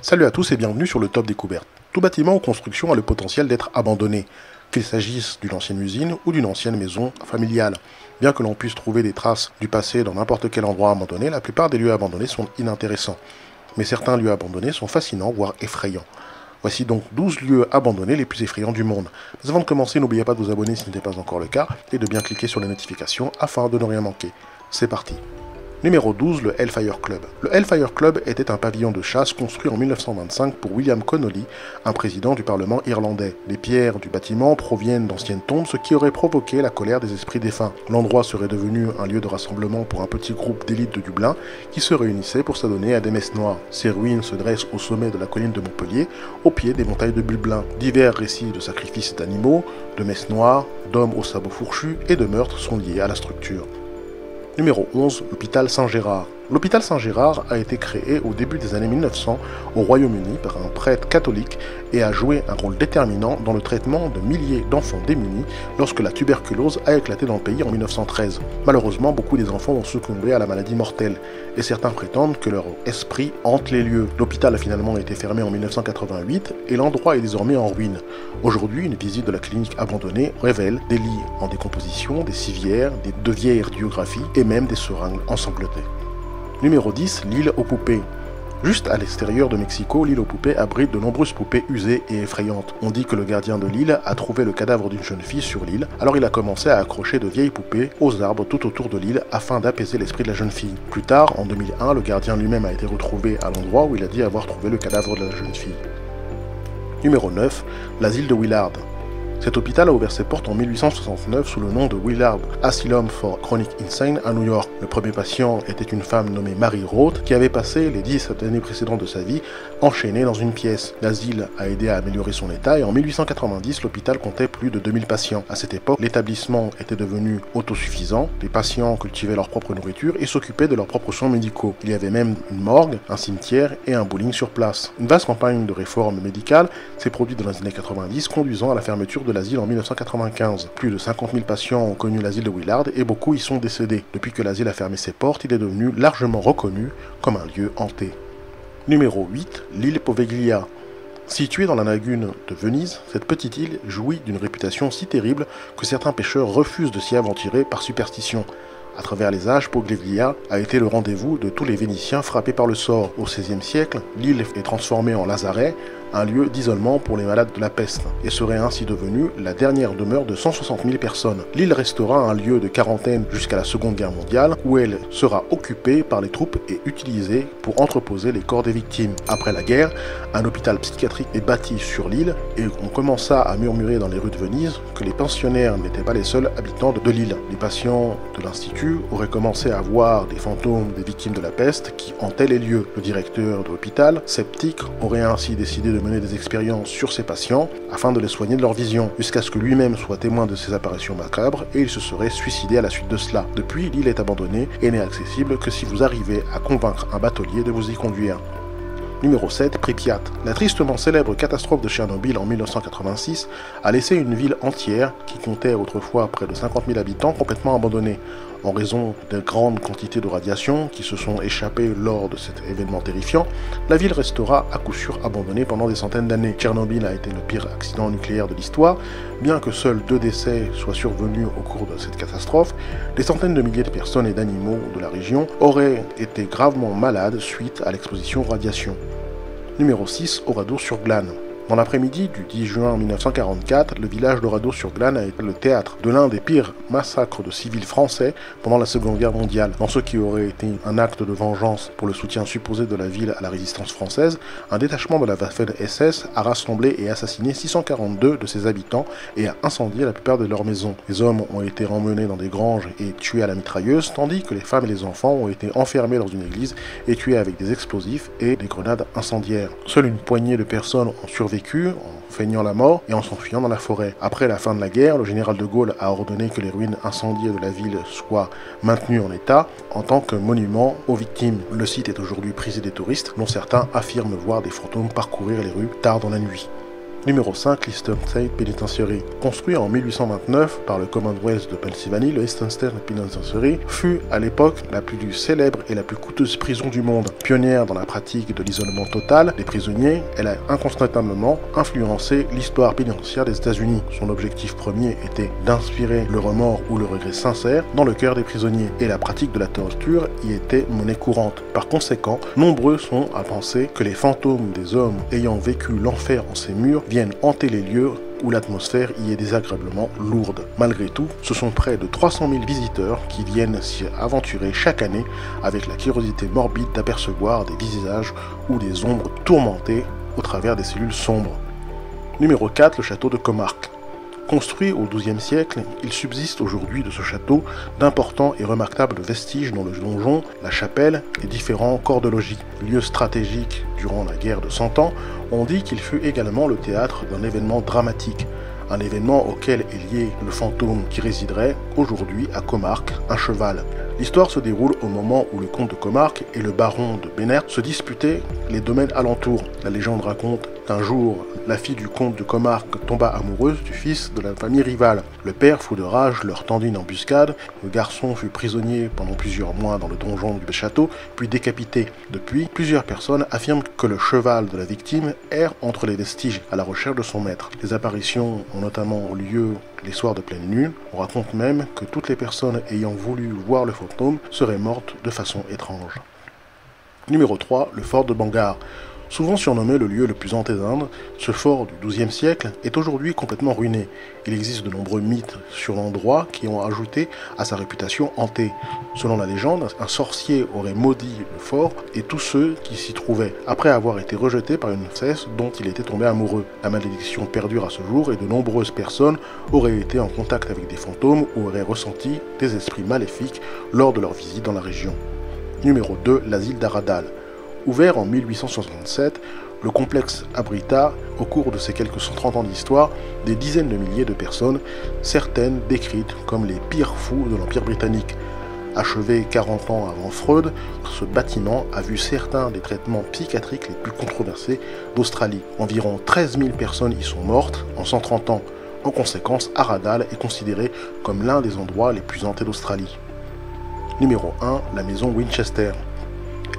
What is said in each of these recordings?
Salut à tous et bienvenue sur le Top Découverte. Tout bâtiment ou construction a le potentiel d'être abandonné, qu'il s'agisse d'une ancienne usine ou d'une ancienne maison familiale. Bien que l'on puisse trouver des traces du passé dans n'importe quel endroit abandonné, la plupart des lieux abandonnés sont inintéressants. Mais certains lieux abandonnés sont fascinants, voire effrayants. Voici donc 12 lieux abandonnés les plus effrayants du monde. Mais avant de commencer, n'oubliez pas de vous abonner si ce n'était pas encore le cas, et de bien cliquer sur les notifications afin de ne rien manquer. C'est parti. Numéro 12, le Hellfire Club. Le Hellfire Club était un pavillon de chasse construit en 1925 pour William Connolly, un président du Parlement irlandais. Les pierres du bâtiment proviennent d'anciennes tombes, ce qui aurait provoqué la colère des esprits défunts. L'endroit serait devenu un lieu de rassemblement pour un petit groupe d'élite de Dublin qui se réunissait pour s'adonner à des messes noires. Ces ruines se dressent au sommet de la colline de Montpellier, au pied des montagnes de Dublin. Divers récits de sacrifices d'animaux, de messes noires, d'hommes aux sabots fourchus et de meurtres sont liés à la structure. Numéro 11, l'hôpital Saint-Gérard. L'hôpital Saint-Gérard a été créé au début des années 1900 au Royaume-Uni par un prêtre catholique et a joué un rôle déterminant dans le traitement de milliers d'enfants démunis lorsque la tuberculose a éclaté dans le pays en 1913. Malheureusement, beaucoup des enfants ont succombé à la maladie mortelle et certains prétendent que leur esprit hante les lieux. L'hôpital a finalement été fermé en 1988 et l'endroit est désormais en ruine. Aujourd'hui, une visite de la clinique abandonnée révèle des lits en décomposition, des civières, de vieilles radiographies et même des seringues ensanglantées. Numéro 10, l'île aux poupées. Juste à l'extérieur de Mexico, l'île aux poupées abrite de nombreuses poupées usées et effrayantes. On dit que le gardien de l'île a trouvé le cadavre d'une jeune fille sur l'île, alors il a commencé à accrocher de vieilles poupées aux arbres tout autour de l'île afin d'apaiser l'esprit de la jeune fille. Plus tard, en 2001, le gardien lui-même a été retrouvé à l'endroit où il a dit avoir trouvé le cadavre de la jeune fille. Numéro 9, l'asile de Willard. Cet hôpital a ouvert ses portes en 1869 sous le nom de Willard Asylum for Chronic Insane à New York. Le premier patient était une femme nommée Mary Roth qui avait passé les 10 années précédentes de sa vie enchaînée dans une pièce. L'asile a aidé à améliorer son état et en 1890, l'hôpital comptait plus de 2000 patients. À cette époque, l'établissement était devenu autosuffisant, les patients cultivaient leur propre nourriture et s'occupaient de leurs propres soins médicaux. Il y avait même une morgue, un cimetière et un bowling sur place. Une vaste campagne de réforme médicale s'est produite dans les années 90, conduisant à la fermeture de l'asile en 1995. Plus de 50 000 patients ont connu l'asile de Willard et beaucoup y sont décédés. Depuis que l'asile a fermé ses portes, il est devenu largement reconnu comme un lieu hanté. Numéro 8, l'île Poveglia. Située dans la lagune de Venise, cette petite île jouit d'une réputation si terrible que certains pêcheurs refusent de s'y aventurer par superstition. À travers les âges, Poveglia a été le rendez-vous de tous les Vénitiens frappés par le sort. Au XVIe siècle, l'île est transformée en lazaret, un lieu d'isolement pour les malades de la peste, et serait ainsi devenue la dernière demeure de 160 000 personnes. L'île restera un lieu de quarantaine jusqu'à la Seconde Guerre mondiale, où elle sera occupée par les troupes et utilisée pour entreposer les corps des victimes. Après la guerre, un hôpital psychiatrique est bâti sur l'île, et on commença à murmurer dans les rues de Venise que les pensionnaires n'étaient pas les seuls habitants de l'île. Les patients de l'Institut auraient commencé à voir des fantômes des victimes de la peste qui hantaient les lieux. Le directeur de l'hôpital, sceptique, aurait ainsi décidé de mener des expériences sur ses patients afin de les soigner de leur vision, jusqu'à ce que lui-même soit témoin de ces apparitions macabres et il se serait suicidé à la suite de cela. Depuis, l'île est abandonnée et n'est accessible que si vous arrivez à convaincre un batelier de vous y conduire. Numéro 7, Pripyat. La tristement célèbre catastrophe de Tchernobyl en 1986 a laissé une ville entière, qui comptait autrefois près de 50 000 habitants, complètement abandonnée. En raison de grandes quantités de radiation qui se sont échappées lors de cet événement terrifiant, la ville restera à coup sûr abandonnée pendant des centaines d'années. Tchernobyl a été le pire accident nucléaire de l'histoire. Bien que seuls 2 décès soient survenus au cours de cette catastrophe, des centaines de milliers de personnes et d'animaux de la région auraient été gravement malades suite à l'exposition aux radiations. Numéro 6, Oradour-sur-Glane. Dans l'après-midi du 10 juin 1944, le village d'Oradour-sur-Glane a été le théâtre de l'un des pires massacres de civils français pendant la Seconde Guerre mondiale. Dans ce qui aurait été un acte de vengeance pour le soutien supposé de la ville à la résistance française, un détachement de la Waffen-SS a rassemblé et assassiné 642 de ses habitants et a incendié la plupart de leurs maisons. Les hommes ont été emmenés dans des granges et tués à la mitrailleuse, tandis que les femmes et les enfants ont été enfermés dans une église et tués avec des explosifs et des grenades incendiaires. Seule une poignée de personnes ont survécu en feignant la mort et en s'enfuyant dans la forêt. Après la fin de la guerre, le général de Gaulle a ordonné que les ruines incendiées de la ville soient maintenues en état en tant que monument aux victimes. Le site est aujourd'hui prisé des touristes, dont certains affirment voir des fantômes parcourir les rues tard dans la nuit. Numéro 5, l'Eastern State Penitentiary. Construit en 1829 par le Commonwealth de Pennsylvanie, le Eastern State Penitentiary fut à l'époque la plus célèbre et la plus coûteuse prison du monde. Pionnière dans la pratique de l'isolement total des prisonniers, elle a incontestablement influencé l'histoire pénitentiaire des États-Unis. Son objectif premier était d'inspirer le remords ou le regret sincère dans le cœur des prisonniers, et la pratique de la torture y était monnaie courante. Par conséquent, nombreux sont à penser que les fantômes des hommes ayant vécu l'enfer en ces murs viennent hanter les lieux où l'atmosphère y est désagréablement lourde. Malgré tout, ce sont près de 300 000 visiteurs qui viennent s'y aventurer chaque année avec la curiosité morbide d'apercevoir des visages ou des ombres tourmentées au travers des cellules sombres. Numéro 4, le château de Comarque. Construit au XIIe siècle, il subsiste aujourd'hui de ce château d'importants et remarquables vestiges dont le donjon, la chapelle et différents corps de logis. Lieu stratégique durant la guerre de 100 ans, on dit qu'il fut également le théâtre d'un événement dramatique, un événement auquel est lié le fantôme qui résiderait aujourd'hui à Comarque, un cheval. L'histoire se déroule au moment où le comte de Comarque et le baron de Bénert se disputaient les domaines alentours. La légende raconte qu'un jour, la fille du comte de Comarque tomba amoureuse du fils de la famille rivale. Le père, fou de rage, leur tendit une embuscade. Le garçon fut prisonnier pendant plusieurs mois dans le donjon du château, puis décapité. Depuis, plusieurs personnes affirment que le cheval de la victime erre entre les vestiges à la recherche de son maître. Les apparitions ont notamment lieu les soirs de pleine lune. On raconte même que toutes les personnes ayant voulu voir le fantôme seraient mortes de façon étrange. Numéro 3, le fort de Bangar. Souvent surnommé le lieu le plus hanté d'Inde, ce fort du XIIe siècle est aujourd'hui complètement ruiné. Il existe de nombreux mythes sur l'endroit qui ont ajouté à sa réputation hantée. Selon la légende, un sorcier aurait maudit le fort et tous ceux qui s'y trouvaient, après avoir été rejeté par une princesse dont il était tombé amoureux. La malédiction perdure à ce jour et de nombreuses personnes auraient été en contact avec des fantômes ou auraient ressenti des esprits maléfiques lors de leur visite dans la région. Numéro 2, l'asile d'Aradal. Ouvert en 1867, le complexe abrita, au cours de ses quelques 130 ans d'histoire, des dizaines de milliers de personnes, certaines décrites comme les pires fous de l'Empire britannique. Achevé 40 ans avant Freud, ce bâtiment a vu certains des traitements psychiatriques les plus controversés d'Australie. Environ 13 000 personnes y sont mortes en 130 ans. En conséquence, Aradal est considéré comme l'un des endroits les plus hantés d'Australie. Numéro 1, la maison Winchester.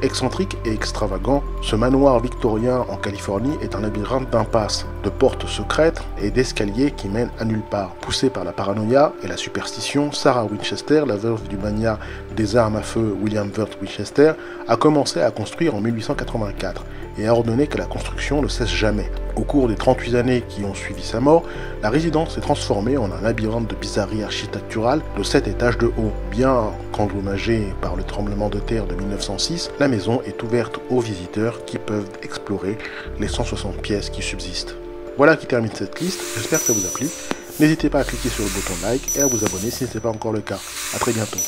Excentrique et extravagant, ce manoir victorien en Californie est un labyrinthe d'impasses, de portes secrètes et d'escaliers qui mènent à nulle part. Poussée par la paranoïa et la superstition, Sarah Winchester, la veuve du magnat des armes à feu William Wirt Winchester, a commencé à construire en 1884 et a ordonné que la construction ne cesse jamais. Au cours des 38 années qui ont suivi sa mort, la résidence s'est transformée en un labyrinthe de bizarreries architecturales de 7 étages de haut. Bien qu'endommagée par le tremblement de terre de 1906, la maison est ouverte aux visiteurs qui peuvent explorer les 160 pièces qui subsistent. Voilà qui termine cette liste, j'espère que ça vous a plu. N'hésitez pas à cliquer sur le bouton like et à vous abonner si ce n'est pas encore le cas. A très bientôt.